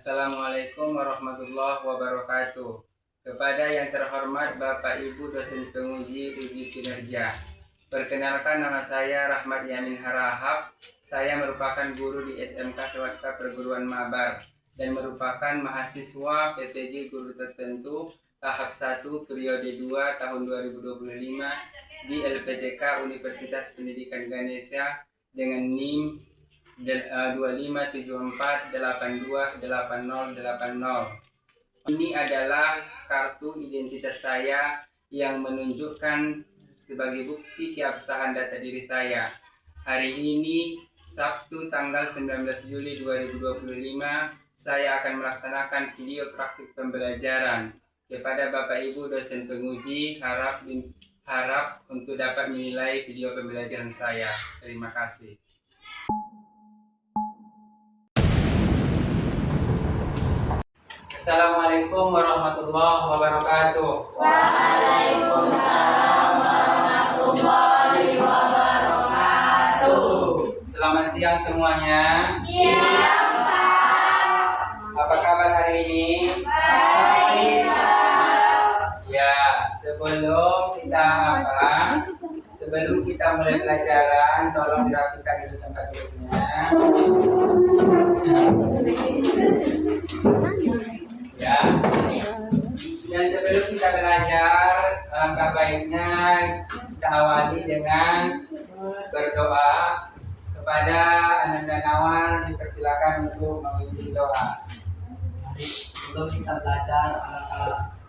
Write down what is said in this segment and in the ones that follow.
Assalamualaikum warahmatullahi wabarakatuh. Kepada yang terhormat Bapak Ibu dosen penguji uji kinerja. Perkenalkan, nama saya Rahmat Yamin Harahap. Saya merupakan guru di SMK Swasta Perguruan Mabar dan merupakan mahasiswa PPG Guru Tertentu tahap 1 periode 2 tahun 2025 di LPTK Universitas Pendidikan Ganesha dengan NIM 2574828080. Ini adalah kartu identitas saya yang menunjukkan sebagai bukti keabsahan data diri saya. Hari ini Sabtu tanggal 19 Juli 2025 saya akan melaksanakan video praktik pembelajaran. Kepada Bapak Ibu dosen penguji, harap untuk dapat menilai video pembelajaran saya. Terima kasih. Assalamualaikum warahmatullahi wabarakatuh. Waalaikumsalam warahmatullahi wabarakatuh. Selamat siang semuanya. Siang, Pak. Apa kabar hari ini? Baik, Pak. Ya, sebelum kita mulai pelajaran, tolong dirapikan dulu tempat duduknya. Ya. Dan sebelum kita belajar, alangkah baiknya kita awali dengan berdoa. Kepada Ananda Nawar dipersilakan untuk mengikuti doa. Sebelum kita belajar,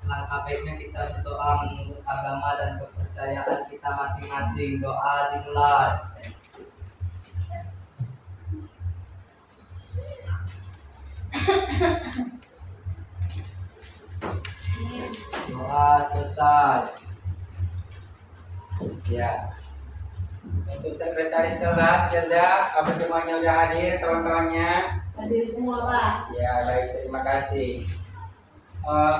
alangkah baiknya kita berdoa menurut agama dan kepercayaan kita masing-masing. Doa dimulai. Doa selesai. Ya. Untuk sekretaris kelas, apa semuanya sudah hadir, kawan-kawannya? Hadir semua, Pak. Ya, baik, terima kasih.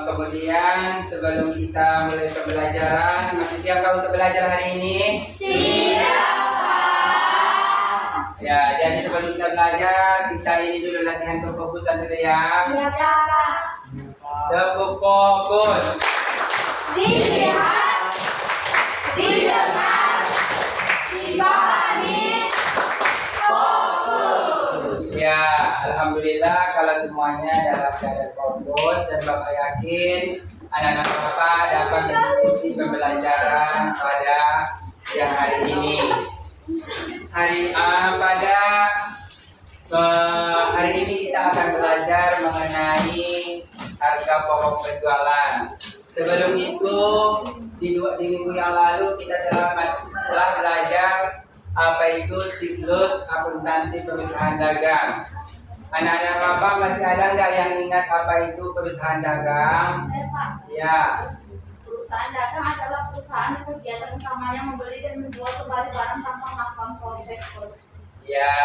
Kemudian sebelum kita mulai pembelajaran, masih siapkah untuk belajar hari ini? Siap, Pak. Ya, jadi sebelum kita belajar, kita ini dulu latihan kefokusan dulu ya. Iya, Pak. Tepuk fokus. Dilihat, didengar, dipahami, fokus. Ya, alhamdulillah kalau semuanya dalam keadaan fokus dan Bapak yakin anak-anak Bapak dapat mengikuti pembelajaran pada siang hari ini. Hari ini kita akan belajar mengenai harga pokok penjualan. Sebelum itu di minggu yang lalu kita telah belajar apa itu siklus akuntansi perusahaan dagang. Anak-anak Bapak masih ada nggak yang ingat apa itu perusahaan dagang? Pak. Ya. Perusahaan dagang adalah perusahaan yang kegiatan utamanya membeli dan menjual kembali barang tanpa melakukan proses produksi. Ya,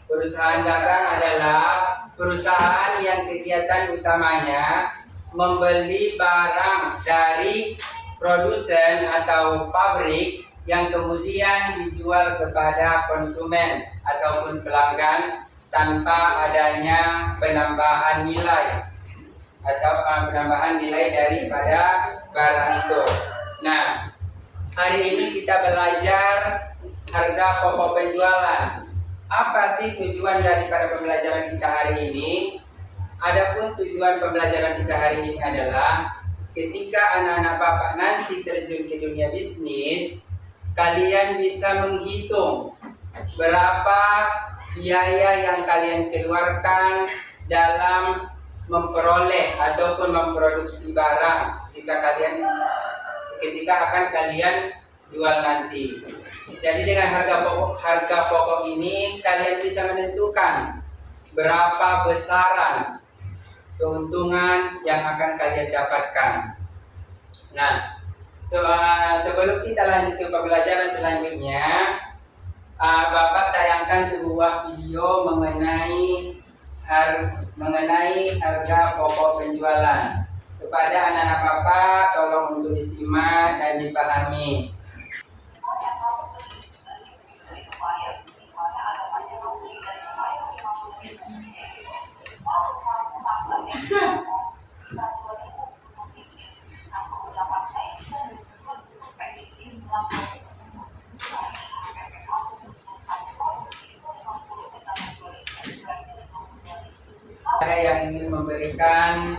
perusahaan dagang adalah perusahaan yang kegiatan utamanya membeli barang dari produsen atau pabrik yang kemudian dijual kepada konsumen ataupun pelanggan tanpa adanya penambahan nilai atau penambahan nilai daripada barang itu. Nah, hari ini kita belajar harga pokok penjualan. Apa sih tujuan daripada pembelajaran kita hari ini? Adapun tujuan pembelajaran kita hari ini adalah ketika anak-anak Bapak nanti terjun ke dunia bisnis, kalian bisa menghitung berapa biaya yang kalian keluarkan dalam memperoleh ataupun memproduksi barang ketika akan kalian jual nanti. Jadi dengan harga pokok ini kalian bisa menentukan berapa besaran keuntungan yang akan kalian dapatkan. Nah, sebelum kita lanjut ke pembelajaran selanjutnya, Bapak tayangkan sebuah video mengenai harga pokok penjualan. Kepada anak-anak Bapak, tolong untuk disimak dan dipahami. Ada yang ingin memberikan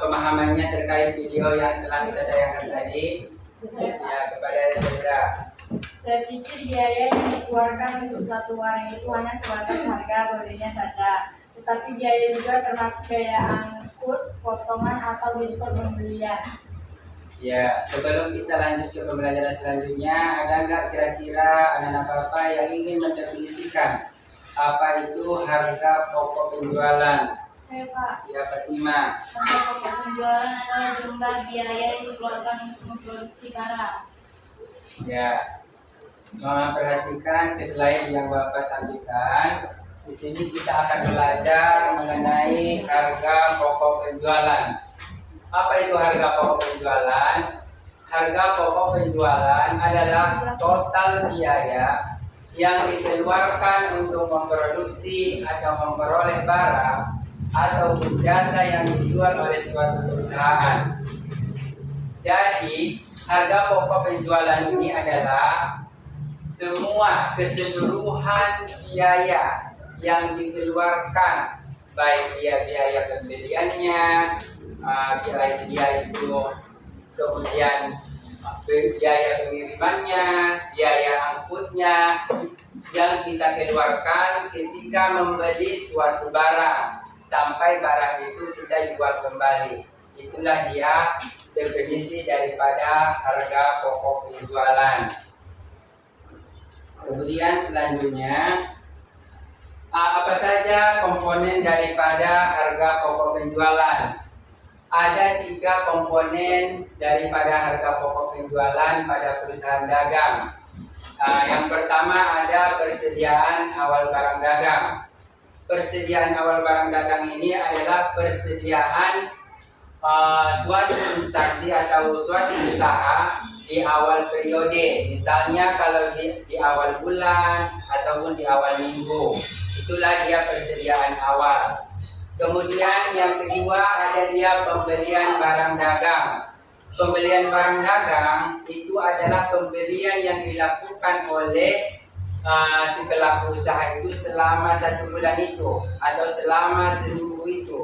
pemahamannya terkait video yang telah kita tayangkan tadi? Ya, kepada saudara. Saya pikir biaya yang dikeluarkan untuk satu barang itu hanya sebatas harga belinya saja. Tetapi biaya juga termasuk biaya angkut, potongan atau diskon pembelian. Ya, sebelum kita lanjut ke pembelajaran selanjutnya, ada nggak kira-kira anak-anak Bapak yang ingin mendefinisikan apa itu harga pokok penjualan? Saya Pak, Ya, Fatima. harga pokok penjualan adalah jumlah biaya yang dikeluarkan untuk memproduksi barang. Ya, perhatikan slide yang Bapak tampilkan. Di sini kita akan belajar mengenai harga pokok penjualan. Apa itu harga pokok penjualan? Harga pokok penjualan adalah total biaya yang dikeluarkan untuk memproduksi atau memperoleh barang atau jasa yang dijual oleh suatu perusahaan. Jadi, harga pokok penjualan ini adalah semua keseluruhan biaya yang dikeluarkan, baik biaya pembeliannya, biaya itu kemudian biaya pengirimannya, biaya angkutnya yang kita keluarkan ketika membeli suatu barang sampai barang itu kita jual kembali. Itulah dia definisi daripada harga pokok penjualan. Kemudian selanjutnya, apa saja komponen daripada harga pokok penjualan? Ada 3 komponen daripada harga pokok penjualan pada perusahaan dagang. Yang pertama ada persediaan awal barang dagang. Persediaan awal barang dagang ini adalah persediaan suatu instansi atau suatu usaha di awal periode. Misalnya kalau di awal bulan ataupun di awal minggu. Itulah dia persediaan awal. Kemudian yang kedua ada dia pembelian barang dagang. Pembelian barang dagang itu adalah pembelian yang dilakukan oleh si pelaku usaha itu selama 1 bulan itu atau selama seminggu itu.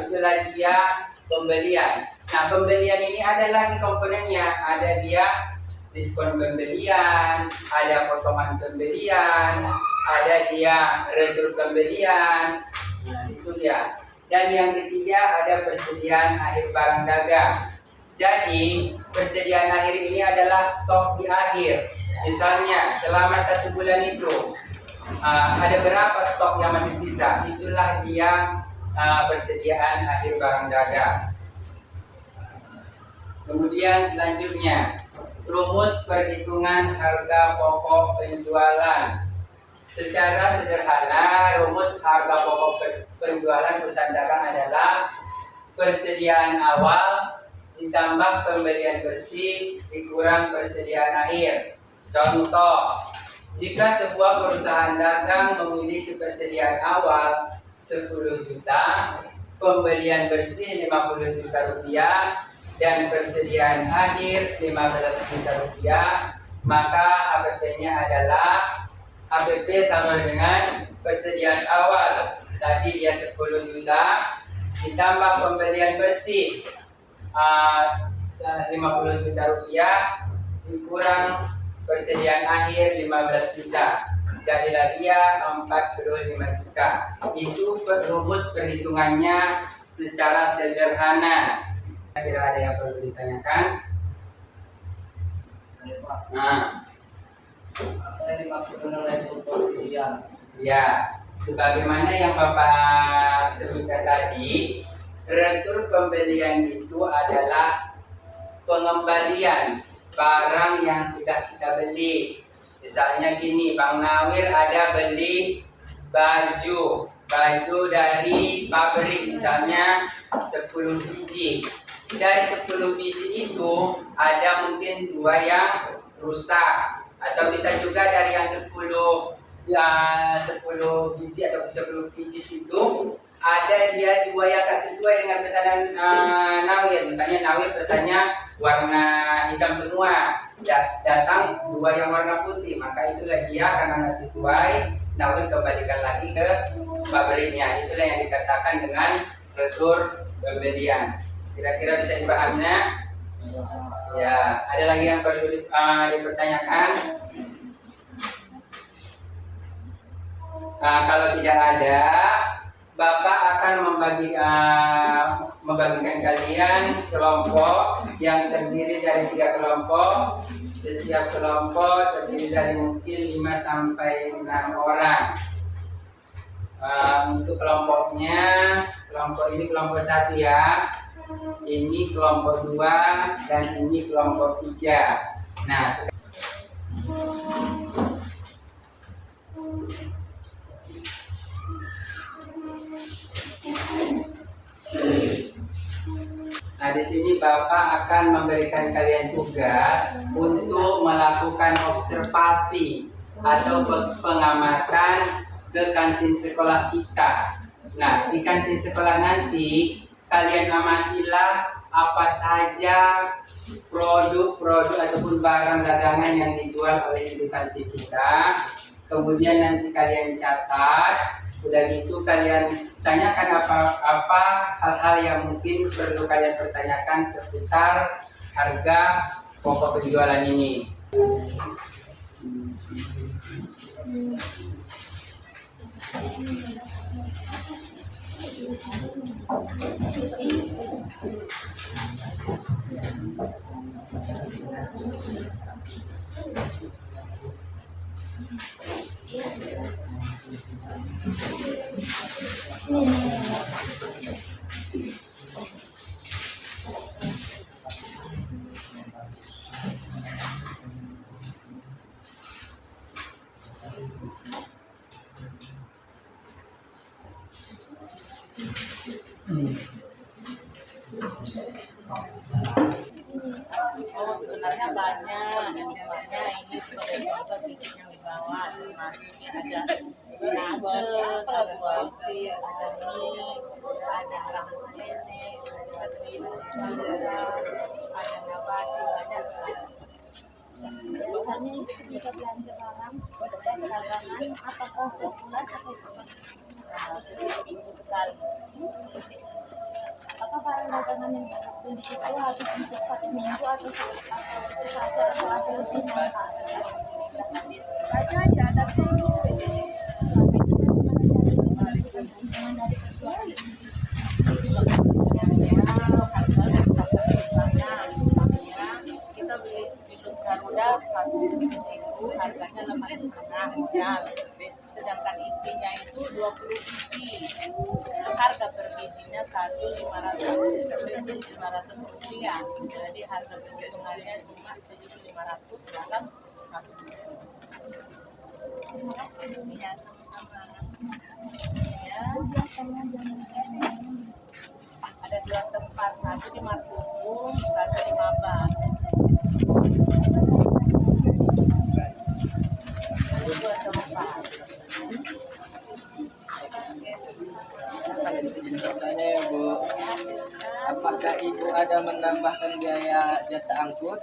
Itulah dia pembelian. Nah, pembelian ini ada lagi komponennya. Ada dia diskon pembelian, ada potongan pembelian, ada dia retur pembelian. Nah, itu dia. Dan yang ketiga ada persediaan akhir barang dagang. Jadi persediaan akhir ini adalah stok di akhir. Misalnya selama 1 bulan itu ada berapa stok yang masih sisa. Itulah dia persediaan akhir barang dagang. Kemudian selanjutnya rumus perhitungan harga pokok penjualan. Secara sederhana, rumus harga pokok penjualan perusahaan dagang adalah persediaan awal ditambah pembelian bersih dikurang persediaan akhir. Contoh, jika sebuah perusahaan dagang memiliki persediaan awal 10 juta, pembelian bersih 50 juta rupiah, dan persediaan akhir 15 juta rupiah, maka APP-nya adalah APP sama dengan persediaan awal. Tadi dia 10 juta ditambah pembelian bersih 50 juta rupiah dikurang persediaan akhir 15 juta. Jadilah dia 45 juta. Itu rumus perhitungannya secara sederhana. Tidak ada yang perlu ditanyakan. Nah, Apa yang dimaksud dengan retur pembelian? ya, sebagaimana yang Bapak sebutkan tadi, retur pembelian itu adalah pengembalian barang yang sudah kita beli. Misalnya gini, Bang Nawir ada beli baju dari pabrik, misalnya 10 biji. Dari 10 biji itu ada mungkin 2 yang rusak, atau bisa juga dari yang 10 biji atau 10 biji itu ada dia 2 yang tak sesuai dengan pesanan Nawir. Misalnya Nawir pesannya warna hitam semua, datang 2 yang warna putih, maka itulah dia karena nggak sesuai, namun kembalikan lagi ke pabriknya. Itulah yang dikatakan dengan retur pembelian. Kira-kira bisa dipahaminya? Ya, ada lagi yang perlu dipertanyakan? Kalau tidak ada, Bapak akan membagikan kalian kelompok yang terdiri dari 3 kelompok. Setiap kelompok terdiri dari mungkin 5 sampai 6 orang. Untuk kelompoknya, kelompok ini kelompok 1 ya. Ini kelompok 2 dan ini kelompok 3. Nah, di sini Bapak akan memberikan kalian tugas untuk melakukan observasi atau pengamatan ke kantin sekolah kita. Nah, di kantin sekolah nanti kalian amatilah apa saja produk-produk ataupun barang dagangan yang dijual oleh ibu kantin kita. Kemudian nanti kalian catat. Udah gitu kalian tanyakan apa hal-hal yang mungkin perlu kalian pertanyakan seputar harga pokok penjualan ini. Sebenarnya banyak ini sebagai contoh sedikit yang dibawa masuknya ada nugget, ada sosis, ada mie, ada rambut nenek, ada virus, ada nabati, banyak sekali. Biasanya itu ketika belanja barang, dagangan, apakah populer atau tidak? Minggu sekali. Apakah barang dagangan yang beli itu harus untuk 1 minggu atau satu saja atau lebih mahal? Baca aja, tapi Kita beli virus Garuda 1 virus itu harganya 8,5 modal, sedangkan isinya itu 20 biji. Harga per bijinya 1.500 rupiah. Jadi harga penjualannya cuma 1.500 dalam 1 bungkus. terima kasih. Ya, sama-sama. Ya, Biasanya ada 2 tempat, satu di Martupung, satu di Mabang. Ada 2 tempat. Bertanya ya Bu, apakah Ibu ada menambahkan biaya jasa angkut?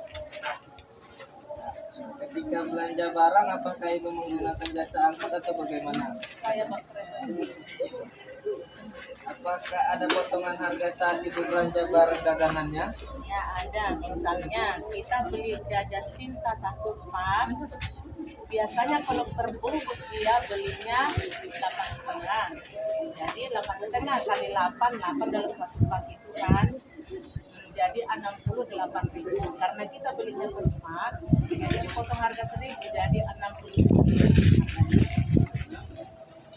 Ketika belanja barang, apakah Ibu menggunakan jasa angkut atau bagaimana? Saya berkereta sendiri. Apakah ada potongan harga saat Ibu belanja barang dagangannya? Ya ada, misalnya kita beli jajan cinta 1 pak, biasanya kalau per bungkus dia belinya 8,5. Jadi 8,5 kali 8 dalam 1 pak itu kan jadi 68.000. Karena kita belinya per pak, jadi dipotong harga sedikit jadi 60.000.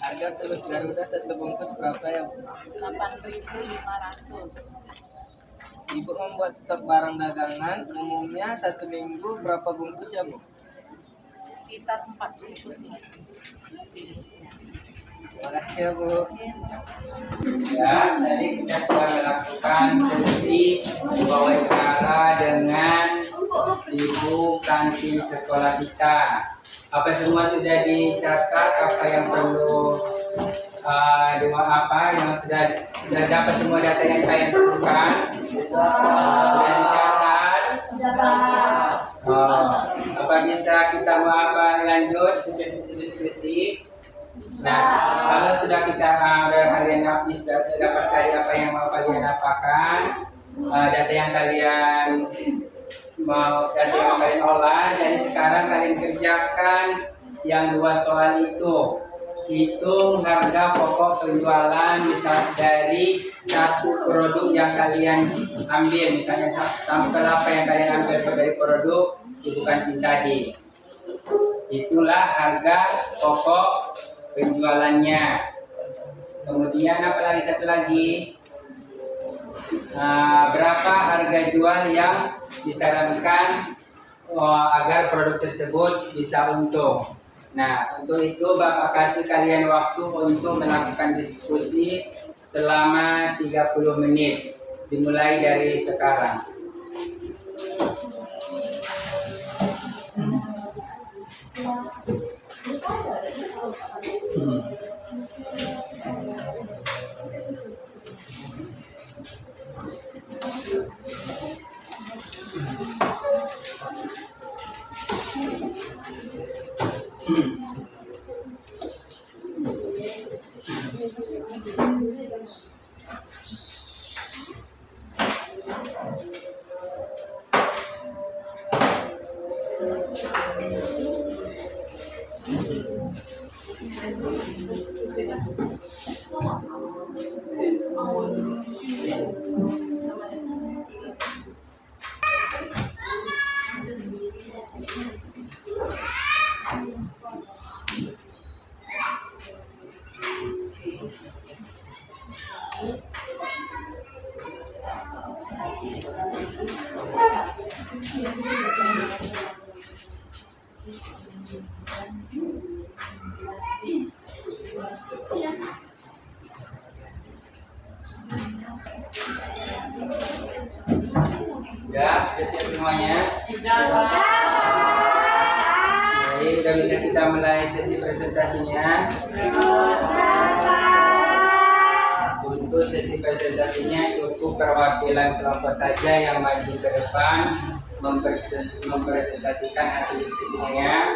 Harga terus Garuda 1 bungkus berapa ya Bu? 8.500. Ibu membuat stok barang dagangan umumnya 1 minggu berapa bungkus ya Bu? Sekitar 4 bungkus nih. Terima kasih ya Bu. Ya, tadi kita sudah melakukan sesi wawancara dengan ibu kantin sekolah kita. Apa semua sudah dicatat? Apa yang perlu yang sudah dapat semua data yang kalian perlukan? Sudah dicatat. Apa bisa kita lanjut ke sesi diskusi? Nah, kalau sudah kita kalian habis dapat dari apa yang mau kalian apakan, data yang kalian olah. Jadi sekarang kalian kerjakan yang 2 soal itu. Hitung harga pokok penjualan misal dari satu produk yang kalian ambil, misalnya sampel apa yang kalian ambil dari produk bukan cinta tadi. Itulah harga pokok penjualannya. Kemudian apa lagi, satu lagi, berapa harga jual yang disarankan agar produk tersebut bisa untung. Nah, untuk itu Bapak kasih kalian waktu untuk melakukan diskusi selama 30 menit, dimulai dari sekarang. Ya, sudah siap semuanya? Baik, sudah bisa kita mulai sesi presentasinya. Untuk sesi presentasinya cukup perwakilan kelompok saja yang maju ke depan mempresentasikan hasil diskusinya.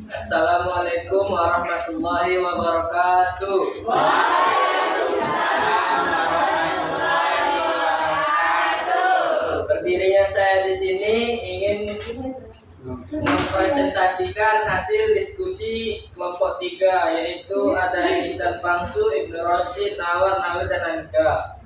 Assalamualaikum warahmatullahi wabarakatuh. Berdirinya saya di sini ingin mempresentasikan hasil diskusi kelompok 3, yaitu ada Ihsan Pangsu, Ibnu Rosyid, Nawar, Nawir, dan Anka.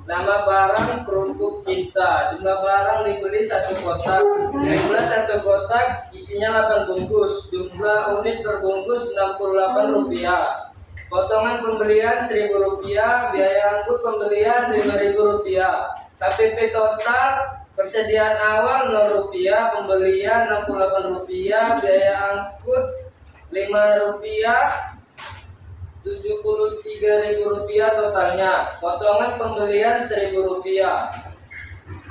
Nama barang kerupuk cinta. Jumlah barang dibeli 1 kotak. Jumlah 1 kotak isinya 8 bungkus. Jumlah unit per bungkus 68 rupiah. Potongan pembelian 1.000 rupiah. Biaya angkut pembelian 5.000 rupiah. KPP total persediaan awal 0 rupiah. Pembelian 68 rupiah. Biaya angkut 5 rupiah. 73.000 rupiah totalnya. Potongan pembelian 1.000 rupiah.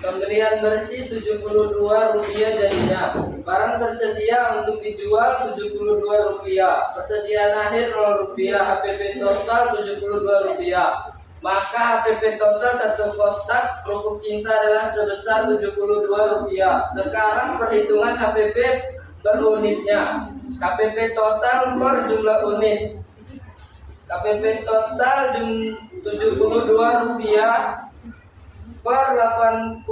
Pembelian bersih 72 rupiah jadinya. Barang tersedia untuk dijual 72 rupiah. Persediaan akhir 0 rupiah. HPP total 72 rupiah. Maka HPP total 1 kotak kerupuk cinta adalah sebesar 72 rupiah. Sekarang perhitungan HPP per unitnya. HPP total per jumlah unit. KPP total 72 rupiah per 80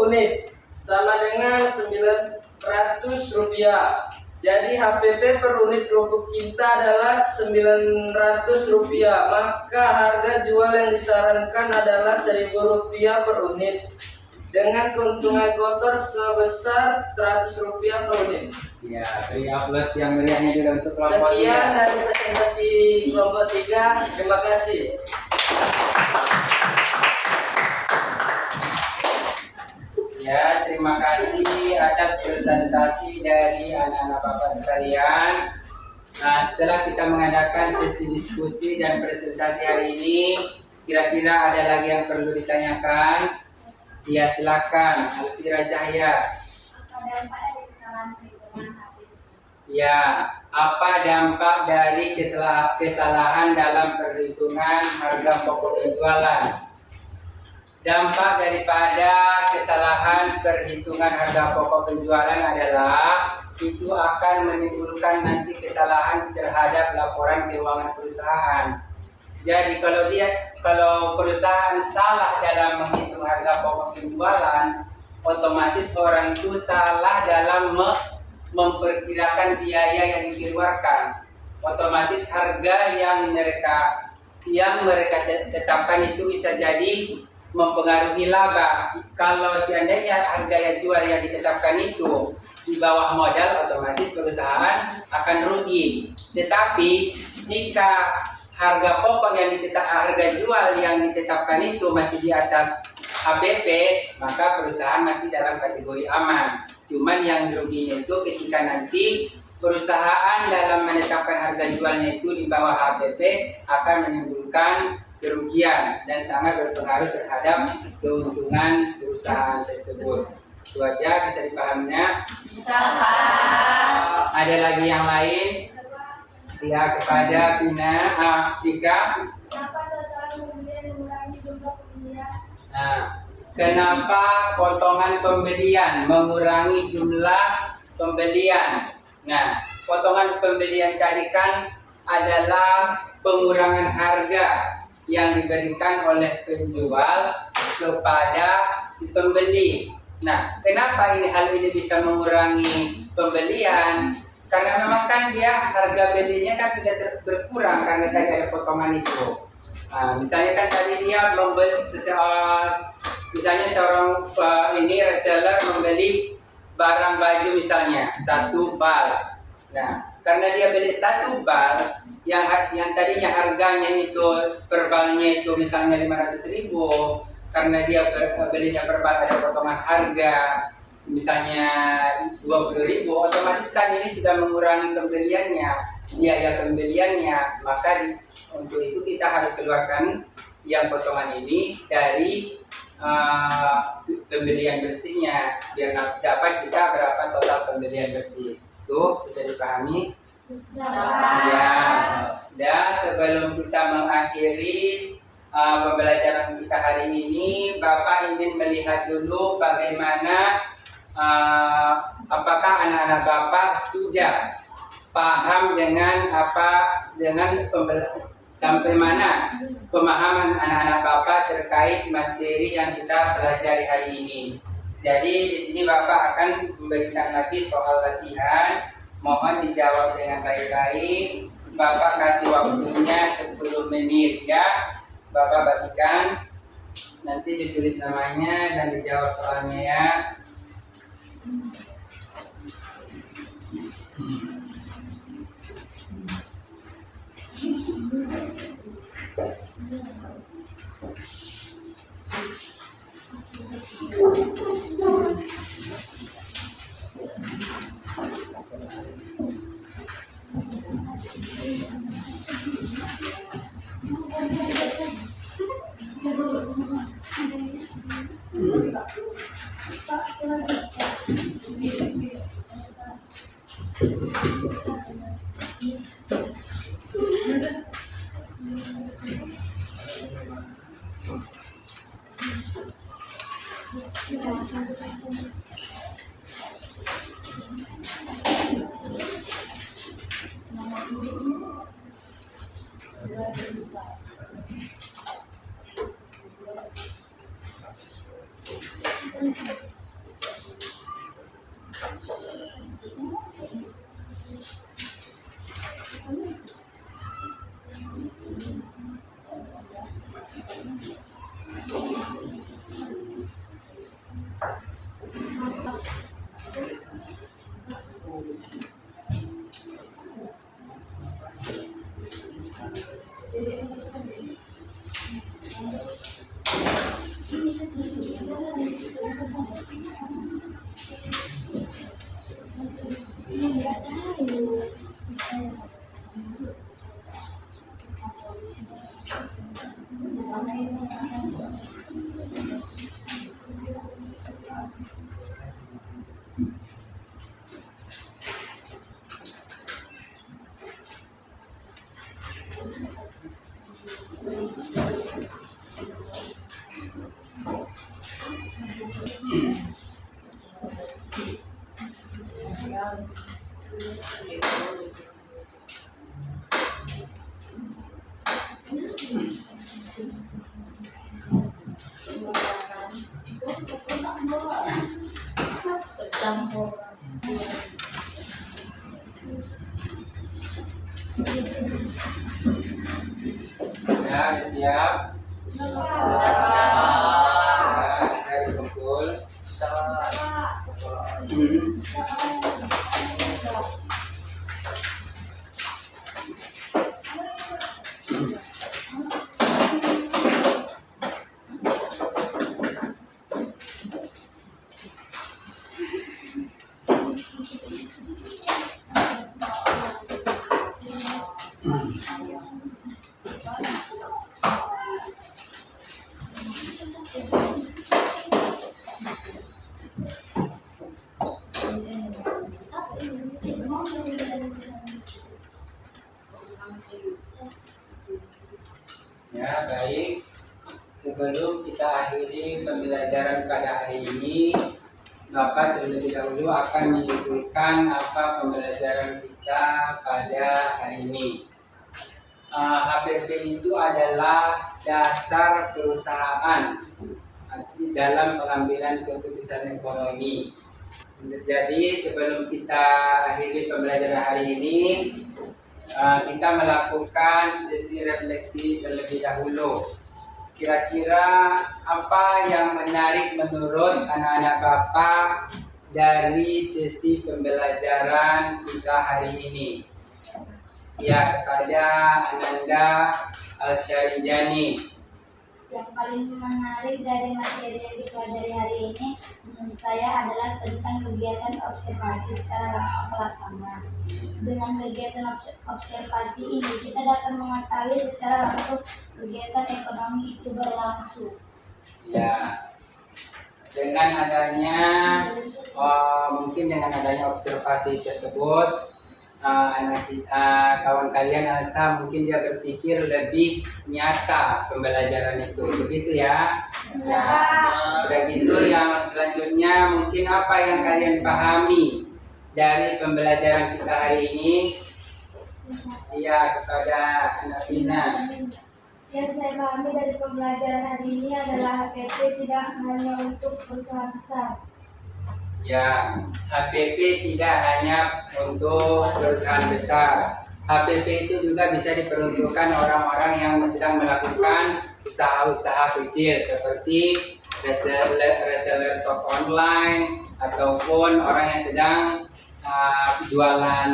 unit sama dengan 900 rupiah. Jadi HPP per unit kerupuk cinta adalah 900 rupiah. Maka harga jual yang disarankan adalah 1.000 rupiah per unit dengan keuntungan kotor sebesar 100 rupiah per unit. Ya, beri aplaus yang meriahnya juga untuk kelompok Sekian 3. dari presentasi kelompok 3. Terima kasih. Ya, terima kasih atas presentasi dari anak-anak Bapak sekalian. Nah, setelah kita mengadakan sesi diskusi dan presentasi hari ini, kira-kira ada lagi yang perlu ditanyakan? Ya, silakan, Alfira Cahya. Ya, apa dampak dari kesalahan dalam perhitungan harga pokok penjualan? Dampak daripada kesalahan perhitungan harga pokok penjualan adalah itu akan menimbulkan nanti kesalahan terhadap laporan keuangan perusahaan. Jadi kalau perusahaan salah dalam menghitung harga pokok penjualan, otomatis orang itu salah dalam memperkirakan biaya yang dikeluarkan. Otomatis harga yang mereka tetapkan itu bisa jadi mempengaruhi laba. Kalau seandainya harga yang jual yang ditetapkan itu di bawah modal, otomatis perusahaan akan rugi. Tetapi jika harga pokok harga jual yang ditetapkan itu masih di atas HPP, maka perusahaan masih dalam kategori aman. Cuman yang ruginya itu ketika nanti perusahaan dalam menetapkan harga jualnya itu di bawah HPP akan menimbulkan kerugian dan sangat berpengaruh terhadap keuntungan perusahaan tersebut. Itu aja, bisa dipahaminya? Ada lagi yang lain? Ya, kepada Vika. Nah, kenapa potongan pembelian mengurangi jumlah pembelian? Nah, potongan pembelian tadi kan adalah pengurangan harga yang diberikan oleh penjual kepada si pembeli. Nah, kenapa hal ini bisa mengurangi pembelian? Karena memang kan dia harga belinya kan sudah berkurang karena tadi ada potongan itu. Nah, misalnya kan tadi dia membeli misalnya seorang reseller membeli barang baju misalnya 1 bal. Nah, karena dia beli 1 bal yang tadinya harganya itu per balnya itu misalnya 500.000, karena dia belinya per bal ada potongan harga misalnya 20.000, otomatis kan ini sudah mengurangi biaya pembeliannya. Maka untuk itu kita harus keluarkan yang potongan ini dari pembelian bersihnya biar dapat kita berapa total pembelian bersih. Itu bisa dipahami? Ya. Dan sebelum kita mengakhiri pembelajaran kita hari ini, Bapak ingin melihat dulu bagaimana apakah anak-anak Bapak sudah paham dengan sampai mana pemahaman anak-anak Bapak terkait materi yang kita pelajari hari ini. Jadi di sini Bapak akan memberikan lagi soal latihan. Mohon dijawab dengan baik-baik. Bapak kasih waktunya 10 menit ya. Bapak bagikan. Nanti ditulis namanya dan dijawab soalnya ya. Ya, siap. Dari kumpul. Ya, baik. Sebelum kita akhiri pembelajaran pada hari ini, Bapak terlebih dahulu akan menyimpulkan apa pembelajaran kita pada hari ini. HPP itu adalah dasar perusahaan dalam pengambilan keputusan ekonomi. Jadi sebelum kita akhiri pembelajaran hari ini, kita melakukan sesi refleksi terlebih dahulu. Kira-kira apa yang menarik menurut anak-anak Bapak dari sesi pembelajaran kita hari ini? Ya, kepada Ananda Al-Syarijani. Yang paling menarik dari materi yang dipelajari hari ini menurut saya adalah tentang kegiatan observasi secara langsung ke lapangan. Dengan kegiatan observasi ini kita dapat mengetahui secara langsung kegiatan ekonomi itu berlangsung. Ya, dengan adanya mungkin dengan adanya observasi tersebut, kawan kalian Alsa mungkin dia berpikir lebih nyata pembelajaran itu, begitu ya. Nah, begitu yang selanjutnya mungkin apa yang kalian pahami dari pembelajaran kita hari ini? Iya, kepada Anak Bina. Yang saya pahami dari pembelajaran hari ini adalah HPP tidak hanya untuk perusahaan besar. Ya, HPP tidak hanya untuk perusahaan besar. HPP itu juga bisa diperuntukkan orang-orang yang sedang melakukan usaha-usaha kecil seperti reseller toko online ataupun orang yang sedang jualan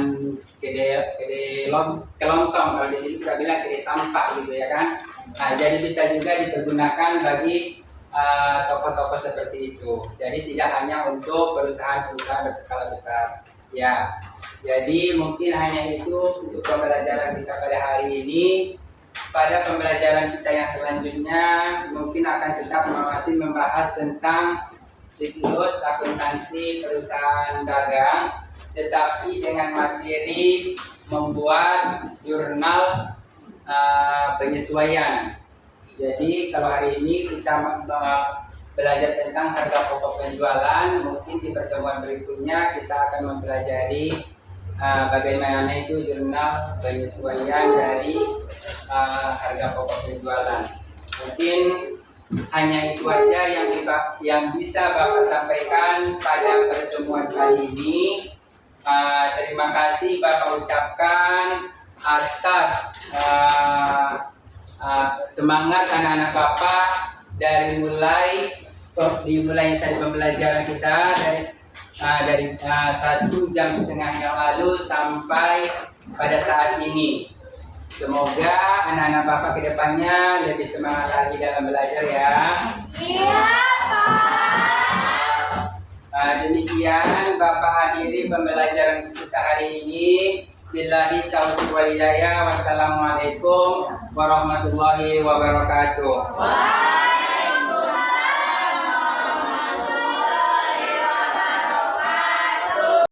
kelontong, kalau di sini kita bilang kedai sampah gitu ya kan. Nah, jadi bisa juga dipergunakan bagi toko-toko seperti itu. Jadi tidak hanya untuk perusahaan-perusahaan berskala besar. Ya, jadi mungkin hanya itu untuk pembelajaran kita pada hari ini. Pada pembelajaran kita yang selanjutnya mungkin akan tetap masih membahas tentang siklus akuntansi perusahaan dagang, tetapi dengan materi membuat jurnal penyesuaian. Jadi kalau hari ini kita belajar tentang harga pokok penjualan, mungkin di pertemuan berikutnya kita akan mempelajari bagaimana itu jurnal penyesuaian dari harga pokok penjualan. Mungkin hanya itu aja yang bisa Bapak sampaikan pada pertemuan kali ini. Terima kasih Bapak ucapkan atas semangat anak-anak Bapak dari dimulai tadi pembelajaran kita dari 1,5 jam yang lalu sampai pada saat ini. Semoga anak-anak Bapak kedepannya lebih semangat lagi dalam belajar ya. Iya, Pak. Demikian Bapak akhiri pembelajaran kita hari ini. Billahi taufiq wal hidayah. Wassalamualaikum warahmatullahi wabarakatuh.